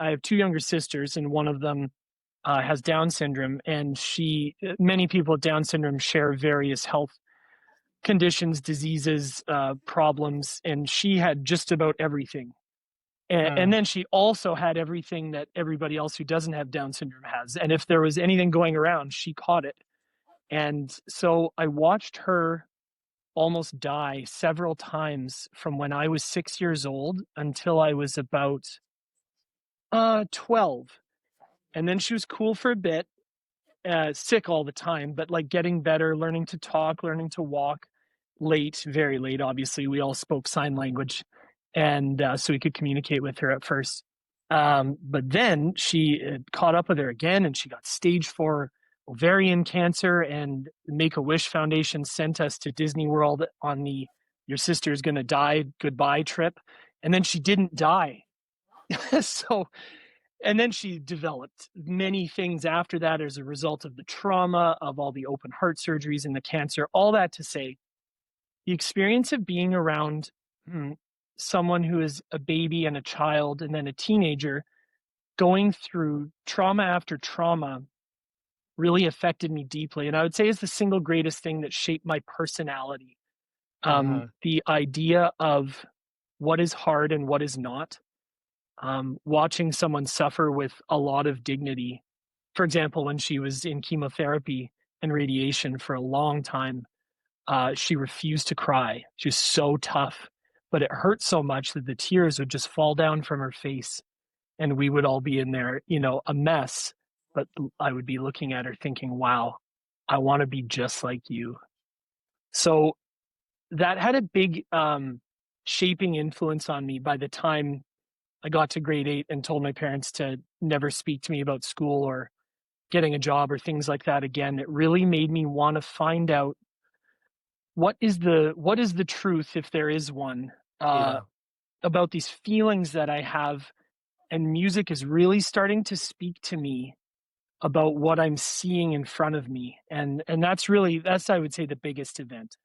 I have two younger sisters, and one of them has Down syndrome, and many people with Down syndrome share various health conditions, diseases, problems, and she had just about everything. And Mm. then she also had everything that everybody else who doesn't have Down syndrome has. And if there was anything going around, she caught it. And so I watched her almost die several times from when I was 6 years old until I was about 12. And then she was cool for a bit, sick all the time, but like getting better, learning to talk, learning to walk late, very late. Obviously, we all spoke sign language, and so we could communicate with her at first. But then she caught up with her again, and she got stage 4 ovarian cancer. And Make a Wish Foundation sent us to Disney World on the "Your sister's gonna die" goodbye trip, and then she didn't die. So and then she developed many things after that as a result of the trauma of all the open heart surgeries and the cancer. All that to say, the experience of being around mm, someone who is a baby and a child and then a teenager going through trauma after trauma really affected me deeply. And I would say is the single greatest thing that shaped my personality. Mhm. The idea of what is hard and what is not. Watching someone suffer with a lot of dignity. For example, when she was in chemotherapy and radiation for a long time, she refused to cry. She was so tough, but it hurt so much that the tears would just fall down from her face, and we would all be in there, a mess. But I would be looking at her thinking, wow, I want to be just like you. So that had a big shaping influence on me by the time I got to grade 8 and told my parents to never speak to me about school or getting a job or things like that again. It really made me want to find out what is the truth, if there is one, uh, Yeah. about these feelings that I have. And music is really starting to speak to me about what I'm seeing in front of me. And that's I would say, the biggest event.